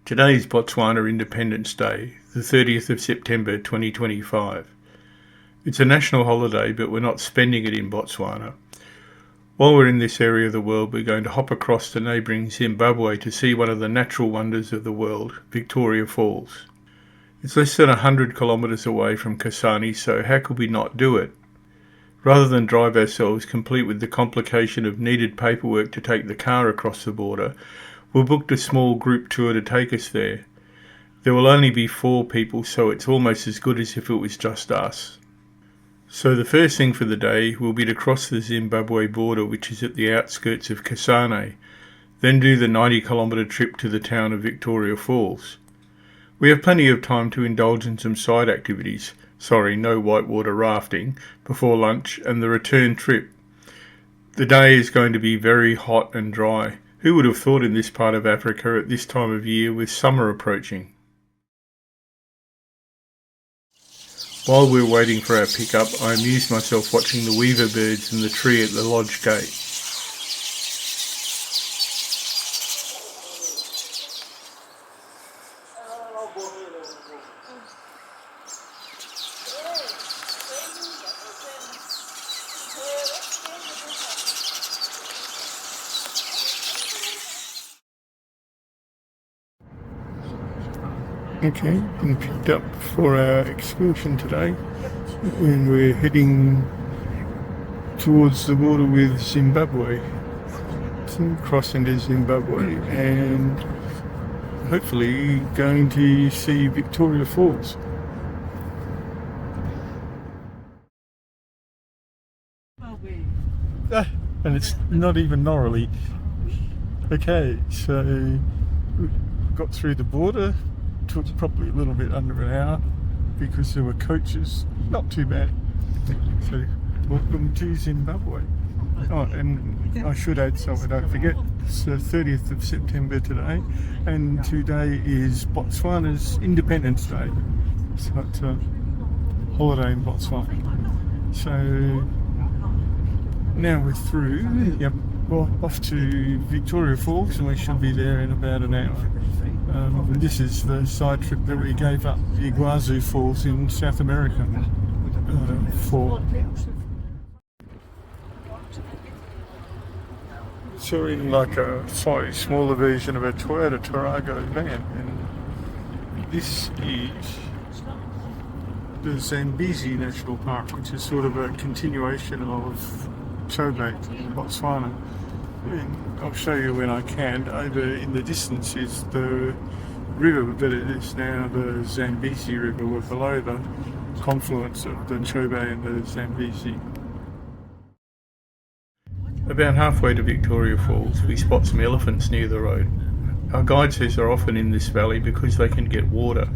Today is Botswana Independence Day, the 30th of September 2025. It's a national holiday, but we're not spending it in Botswana. While we're in this area of the world, we're going to hop across to neighbouring Zimbabwe to see one of the natural wonders of the world, Victoria Falls. It's less than 100 kilometres away from Kasane, so how could we not do it? Rather than drive ourselves, complete with the complication of needed paperwork to take the car across the border, we booked a small group tour to take us there. There will only be 4 people, so it's almost as good as if it was just us. So the first thing for the day will be to cross the Zimbabwe border, which is at the outskirts of Kasane, then do the 90-kilometre trip to the town of Victoria Falls. We have plenty of time to indulge in some side activities, no whitewater rafting, before lunch and the return trip. The day is going to be very hot and dry. Who would have thought in this part of Africa at this time of year with summer approaching? While we're waiting for our pickup, I amused myself watching the weaver birds in the tree at the lodge gate. Okay, been picked up for our excursion today, and we're heading towards the border with Zimbabwe, to cross into Zimbabwe, and hopefully going to see Victoria Falls. And it's not even gnarly. Okay, so we got through the border. Took probably a little bit under an hour because there were coaches. Not too bad. So welcome to Zimbabwe. Oh, and I should add something, don't forget, it's the 30th of September today, and today is Botswana's Independence Day. So it's a holiday in Botswana. So now we're through, well, off to Victoria Falls, and we should be there in about an hour. This is the side trip that we gave up, Iguazu Falls in South America for. So in like a slightly smaller version of a Toyota Tarago van, and this is the Zambezi National Park, which is sort of a continuation of Chobe in Botswana. And I'll show you when I can. Over in the distance is the river, but it is now the Zambezi River. We're below the confluence of the Chobe and the Zambezi. About halfway to Victoria Falls, we spot some elephants near the road. Our guide says they're often in this valley because they can get water.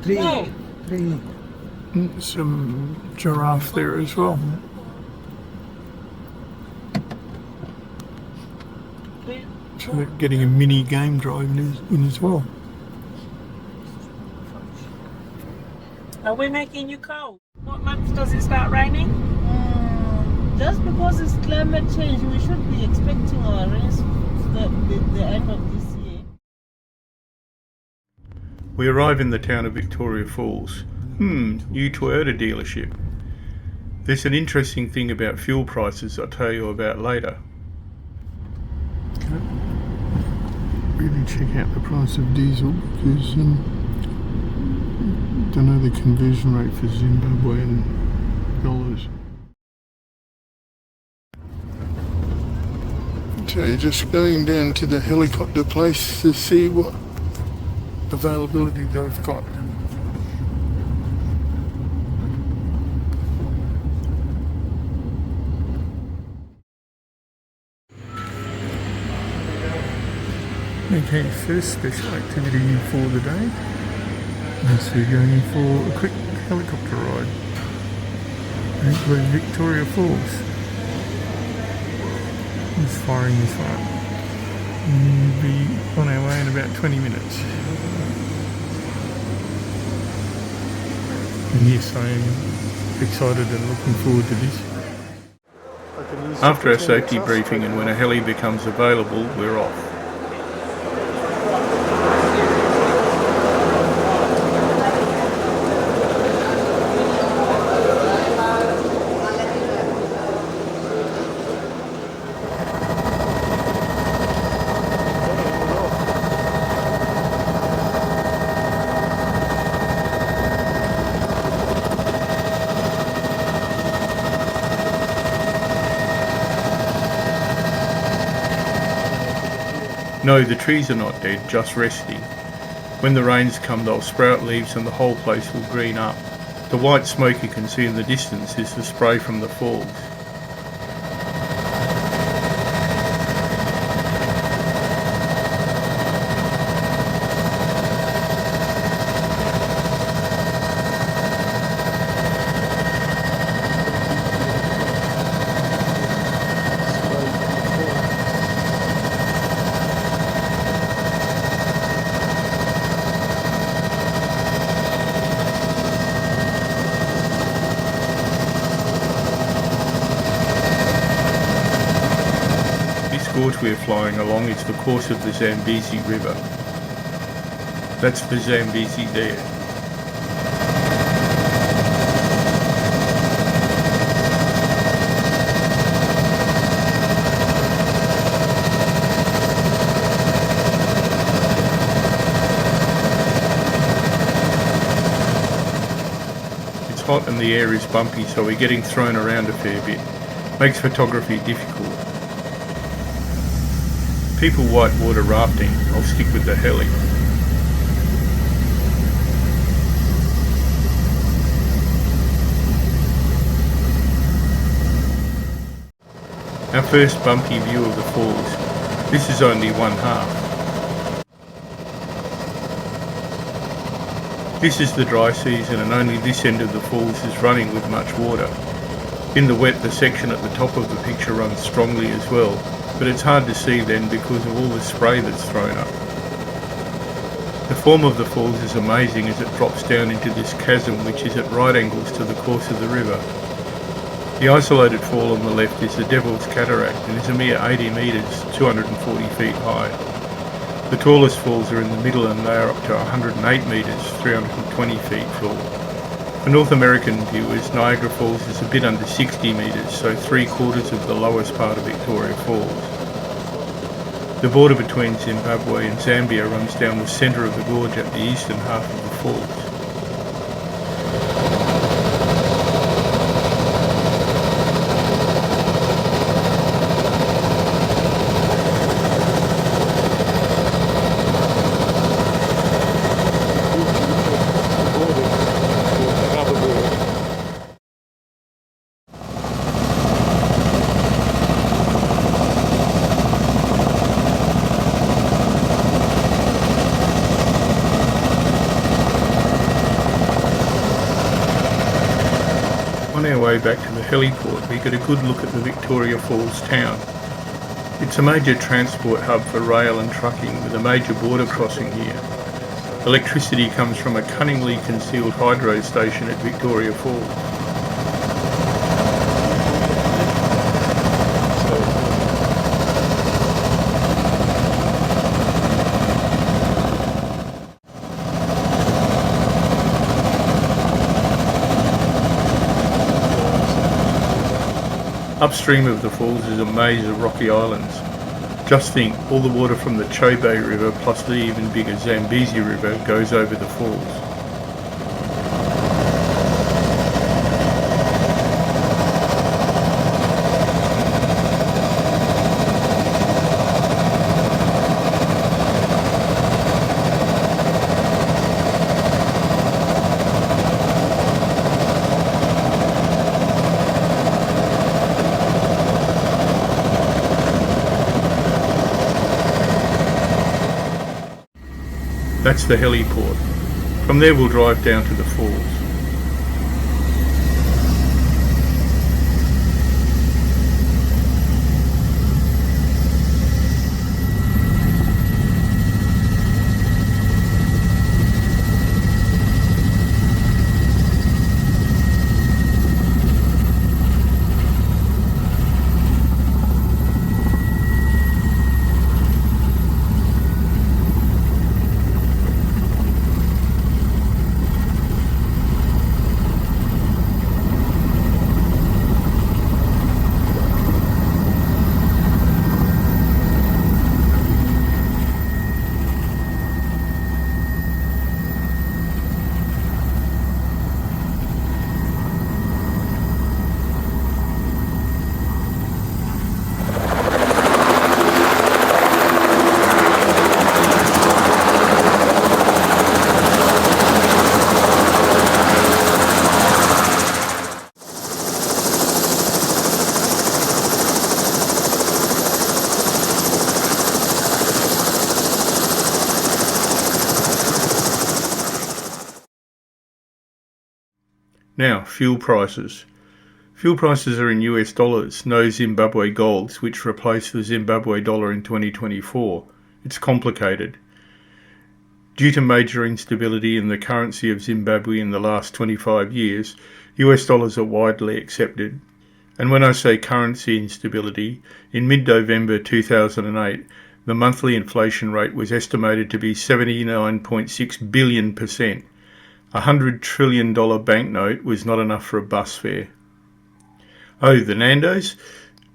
Three. Some giraffe there as well. So they're getting a mini game drive in as well. Are we making you cold? What month does it start raining? Just because it's climate change, we should be expecting our rains the end of this year. We arrive in the town of Victoria Falls. New Toyota dealership. There's an interesting thing about fuel prices I'll tell you about later. Okay. Really check out the price of diesel because don't know the conversion rate for Zimbabwean dollars. So just going down to the helicopter place to see what availability they've got. Okay, first special activity for the day is we're going for a quick helicopter ride over Victoria Falls. It's firing this one up. We'll be on our way in about 20 minutes. And he's saying excited and looking forward to this. After our safety briefing and when a heli becomes available, we're off. No, the trees are not dead, just resting. When the rains come, they'll sprout leaves and the whole place will green up. The white smoke you can see in the distance is the spray from the falls. Gorge we're flying along is the course of the Zambezi River. That's the Zambezi there. It's hot and the air is bumpy, so we're getting thrown around a fair bit. Makes photography difficult. People whitewater rafting. I'll stick with the heli. Our first bumpy view of the falls. This is only one half. This is the dry season and only this end of the falls is running with much water. In the wet, the section at the top of the picture runs strongly as well, but it's hard to see then because of all the spray that's thrown up. The form of the falls is amazing as it drops down into this chasm which is at right angles to the course of the river. The isolated fall on the left is the Devil's Cataract and is a mere 80 metres, 240 feet high. The tallest falls are in the middle and they are up to 108 metres, 320 feet tall. For North American viewers, Niagara Falls is a bit under 60 metres, so 3/4 of the lowest part of Victoria Falls. The border between Zimbabwe and Zambia runs down the centre of the gorge at the eastern half of the falls. On our way back to the heliport, we get a good look at the Victoria Falls town. It's a major transport hub for rail and trucking with a major border crossing here. Electricity comes from a cunningly concealed hydro station at Victoria Falls. Upstream of the falls is a maze of rocky islands. Just think, all the water from the Chobe River plus the even bigger Zambezi River goes over the falls. That's the heliport. From there we'll drive down to the falls. Now, fuel prices. Fuel prices are in US dollars, no Zimbabwe golds, which replaced the Zimbabwe dollar in 2024. It's complicated. Due to major instability in the currency of Zimbabwe in the last 25 years, US dollars are widely accepted. And when I say currency instability, in mid-November 2008, the monthly inflation rate was estimated to be 79.6 billion%. A $100 trillion banknote was not enough for a bus fare. Oh, the Nando's?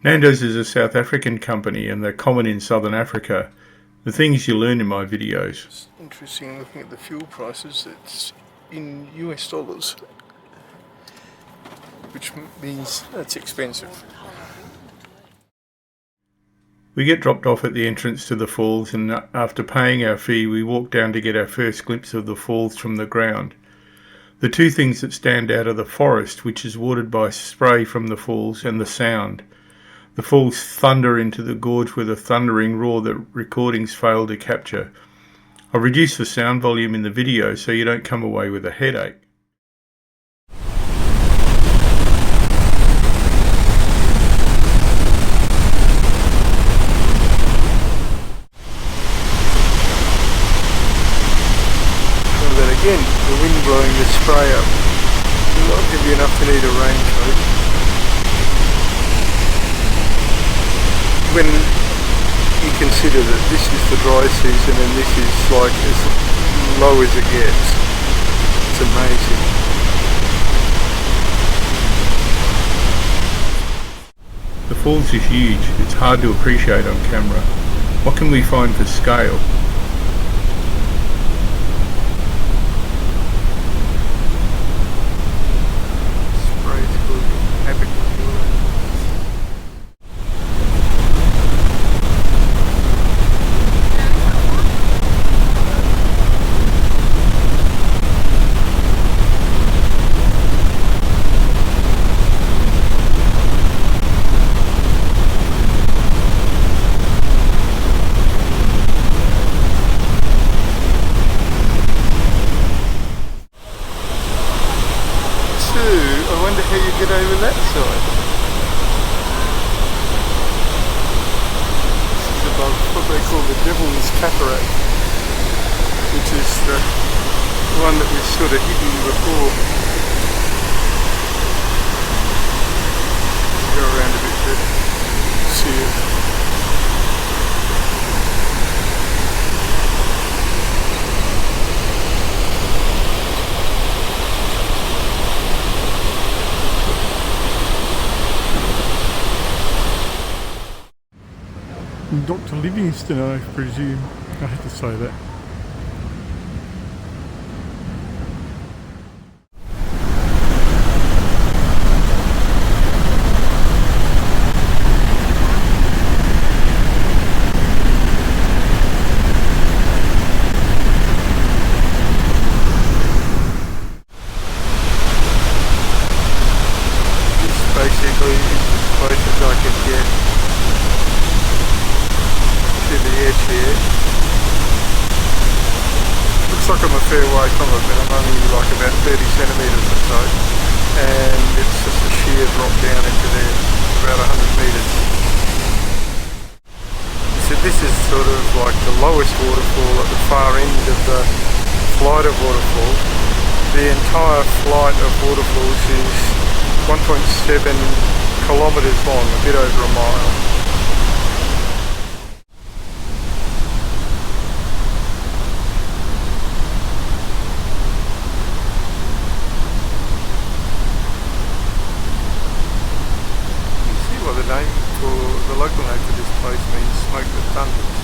Nando's is a South African company and they're common in Southern Africa. The things you learn in my videos. It's interesting looking at the fuel prices. It's in US dollars, which means that's expensive. We get dropped off at the entrance to the falls, and after paying our fee we walk down to get our first glimpse of the falls from the ground. The two things that stand out are the forest, which is watered by spray from the falls, and the sound. The falls thunder into the gorge with a thundering roar that recordings fail to capture. I've reduced the sound volume in the video so you don't come away with a headache. Again, the wind blowing the spray up will not give you enough to need a raincoat. When you consider that this is the dry season and this is like as low as it gets, it's amazing. The falls are huge, it's hard to appreciate on camera. What can we find for scale? Get over that side. This is above what they call the Devil's Cataract, which is the one that was sort of hidden before. Go around a bit to see it. Dr. Livingston, I presume. I had to say that. It's basically as close as I could get to the edge here. Looks like I'm a fair way from it, but I'm only like about 30 centimetres or so, and it's just a sheer drop down into there, about 100 metres. So this is sort of like the lowest waterfall at the far end of the flight of waterfalls. The entire flight of waterfalls is 1.7 kilometres long, a bit over a mile. The local name for this place means smoke that thunders.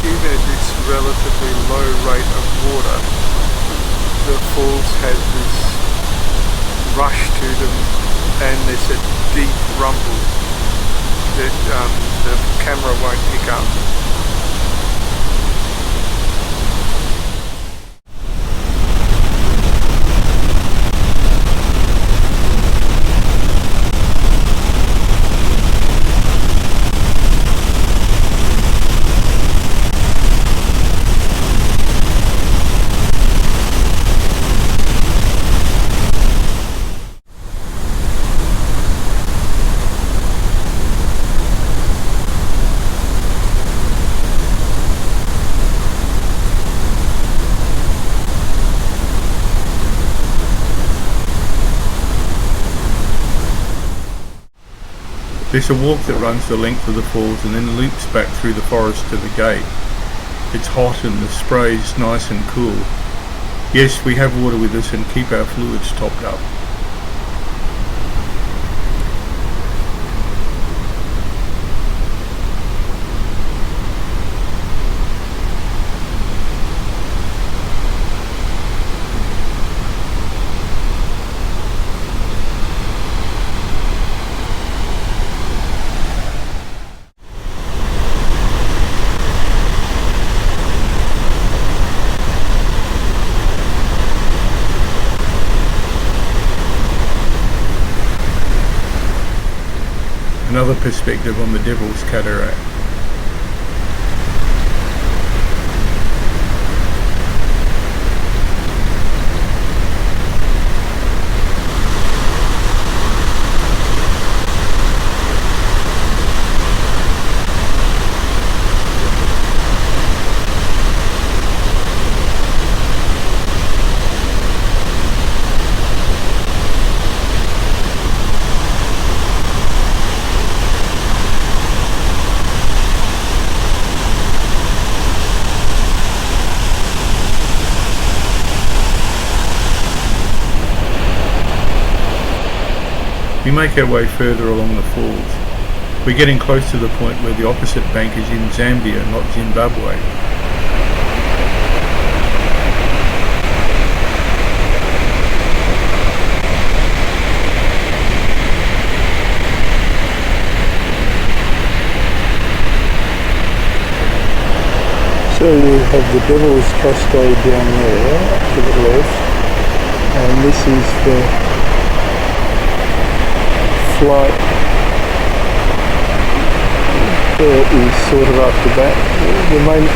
Even at this relatively low rate of water, the falls have this rush to them, and there's a deep rumble that the camera won't pick up. There's a walk that runs the length of the falls and then loops back through the forest to the gate. It's hot and the spray's nice and cool. Yes, we have water with us and keep our fluids topped up. Another perspective on the Devil's Cataract. We make our way further along the falls. We're getting close to the point where the opposite bank is in Zambia, not Zimbabwe. So you have the Devil's Cascade down there to the left, and this is the flight that is sort of up the back.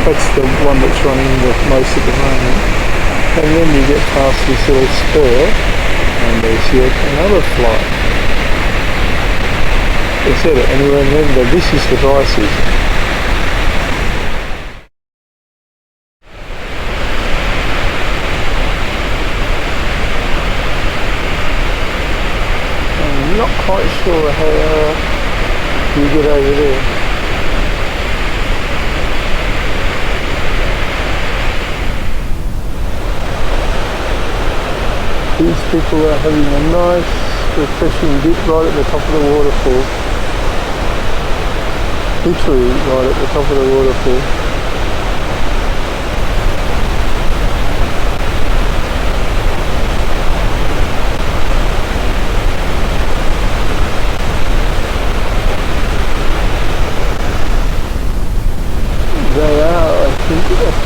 That's the one that's running the most at the moment. And then you get past this little spur and there's yet another flight. That's it. And remember, this is the dry season. Not quite sure how you get over there. These people are having a nice refreshing dip right at the top of the waterfall. Literally right at the top of the waterfall.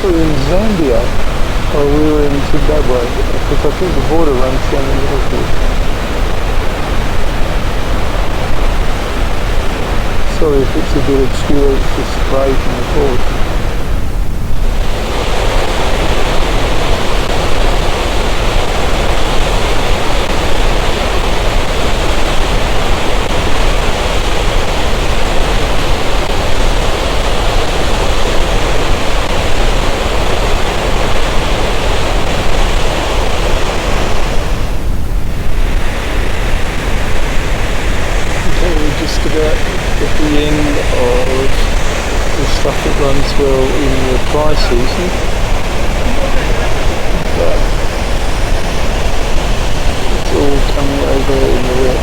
We're in Zambia, or we were in Zimbabwe, because I think the border runs down the middle here. Sorry if it's a bit obscure, it's just spray from the falls. At the end of the stuff that runs well in the dry season, but it's all coming over in the wet.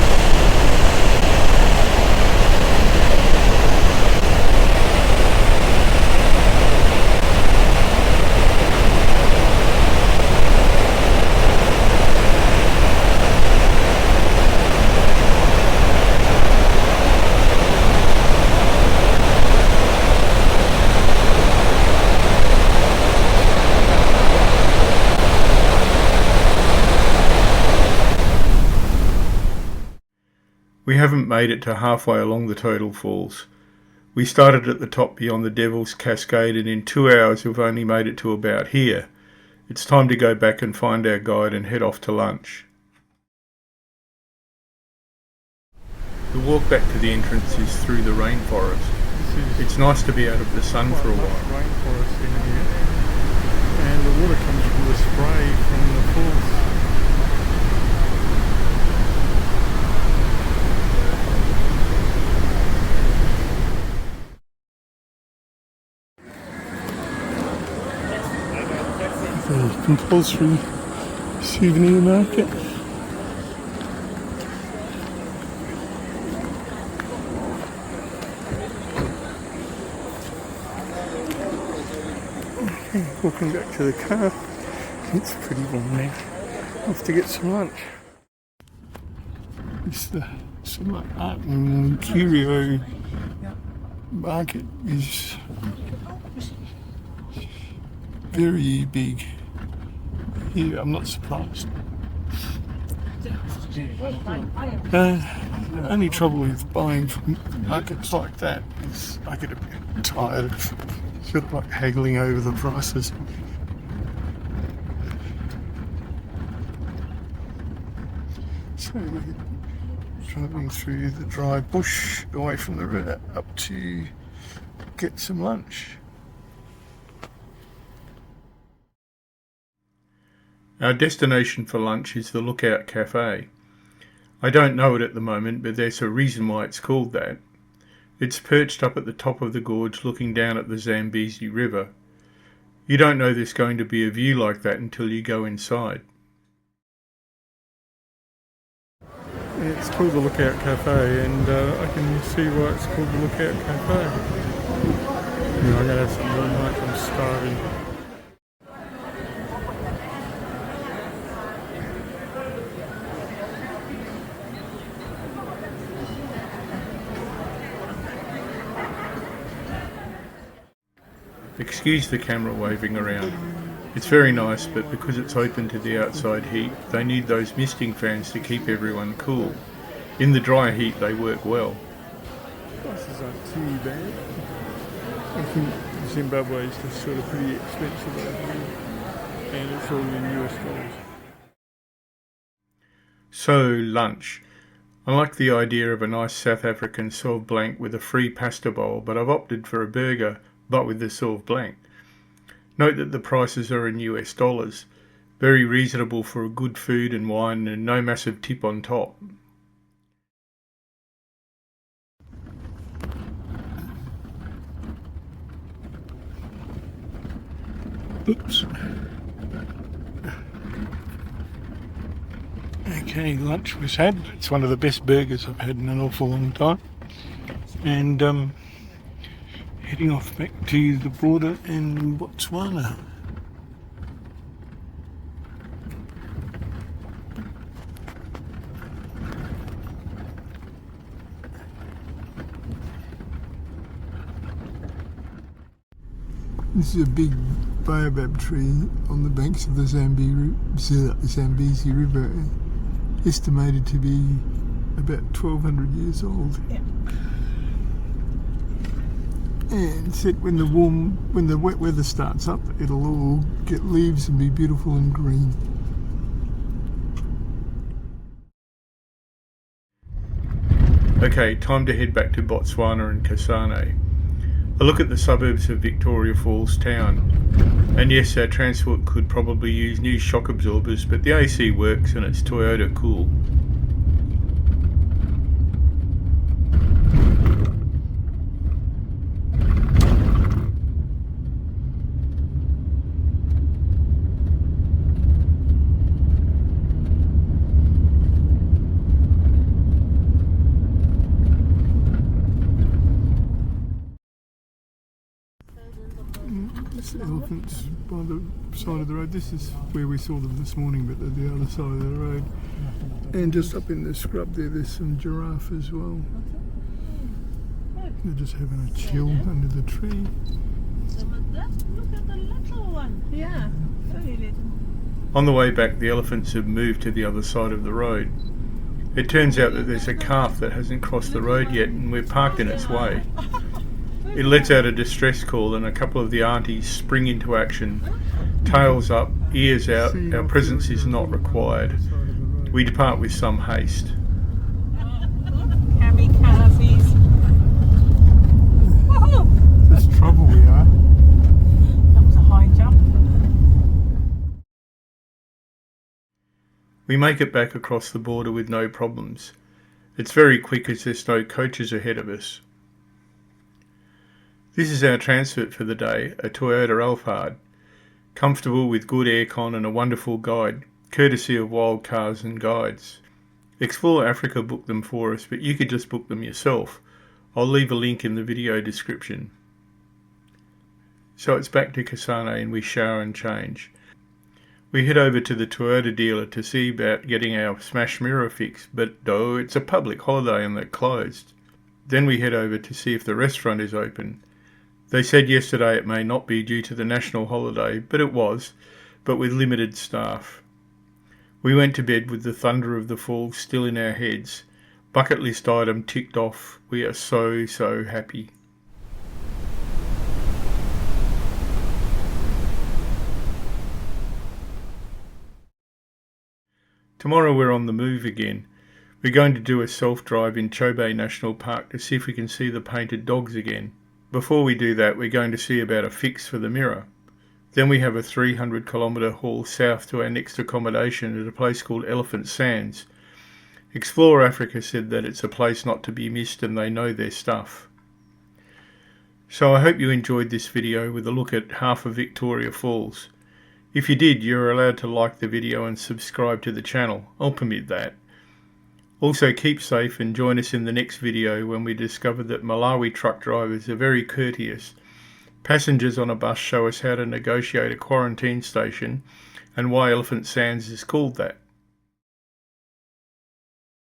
We haven't made it to halfway along the total falls. We started at the top beyond the Devil's Cascade, and in 2 hours we've only made it to about here. It's time to go back and find our guide and head off to lunch. The walk back to the entrance is through the rainforest. It's nice to be out of the sun for a while. Rainforest in here, and the water comes from the spray from the falls. the compulsory souvenir market. Okay, walking back to the car. It's pretty warm now. Off to get some lunch. It's the some like art and curio market is very big here. I'm not surprised. The only trouble with buying from markets like that is I get a bit tired of sort of like haggling over the prices. So we're driving through the dry bush away from the river up to get some lunch. Our destination for lunch is the Lookout Cafe. I don't know it at the moment, but there's a reason why it's called that. It's perched up at the top of the gorge looking down at the Zambezi River. You don't know there's going to be a view like that until you go inside. It's called the Lookout Cafe, and I can see why it's called the Lookout Cafe. I'm going to have some more lunch, I'm starving. Excuse the camera waving around. It's very nice, but because it's open to the outside heat, they need those misting fans to keep everyone cool. In the dry heat, they work well. Prices aren't too bad. I think Zimbabwe is just sort of pretty expensive over here, and it's all in US dollars. So, lunch. I like the idea of a nice South African sauve blanc with a free pasta bowl, but I've opted for a burger, but with the sauve blanc. Note that the prices are in US dollars, very reasonable for a good food and wine and no massive tip on top. Oops. Okay, lunch was had. It's one of the best burgers I've had in an awful long time. And heading off back to the border in Botswana. This is a big baobab tree on the banks of the Zambezi River, estimated to be about 1,200 years old. Yeah. And said when the wet weather starts up, it'll all get leaves and be beautiful and green. Okay, time to head back to Botswana and Kasane. A look at the suburbs of Victoria Falls town. And yes, our transport could probably use new shock absorbers, but the AC works and it's Toyota cool. Elephants by the side of the road. This is where we saw them this morning, but they're the other side of the road. And just up in the scrub there's some giraffe as well. They're just having a chill under the tree. Look at the little one. Yeah, very little. On the way back, the elephants have moved to the other side of the road. It turns out that there's a calf that hasn't crossed the road yet and we're parked in its way. It lets out a distress call and a couple of the aunties spring into action. Tails up, ears out, our presence is not required. We depart with some haste. Kamikazes. Woohoo! That's trouble we are. That was a high jump. We make it back across the border with no problems. It's very quick as there's no coaches ahead of us. This is our transport for the day, a Toyota Alphard. Comfortable with good aircon and a wonderful guide, courtesy of Wild Cars and Guides. Explore Africa booked them for us, but you could just book them yourself. I'll leave a link in the video description. So it's back to Kasane and we shower and change. We head over to the Toyota dealer to see about getting our smashed mirror fixed, but it's a public holiday and they're closed. Then we head over to see if the restaurant is open. They said yesterday it may not be due to the national holiday, but it was, but with limited staff. We went to bed with the thunder of the falls still in our heads. Bucket list item ticked off. We are so happy. Tomorrow we're on the move again. We're going to do a self-drive in Chobe National Park to see if we can see the painted dogs again. Before we do that, we're going to see about a fix for the mirror. Then we have a 300-kilometre haul south to our next accommodation at a place called Elephant Sands. Explore Africa said that it's a place not to be missed and they know their stuff. So I hope you enjoyed this video with a look at half of Victoria Falls. If you did, you're allowed to like the video and subscribe to the channel. I'll permit that. Also keep safe and join us in the next video when we discover that Malawi truck drivers are very courteous. Passengers on a bus show us how to negotiate a quarantine station and why Elephant Sands is called that.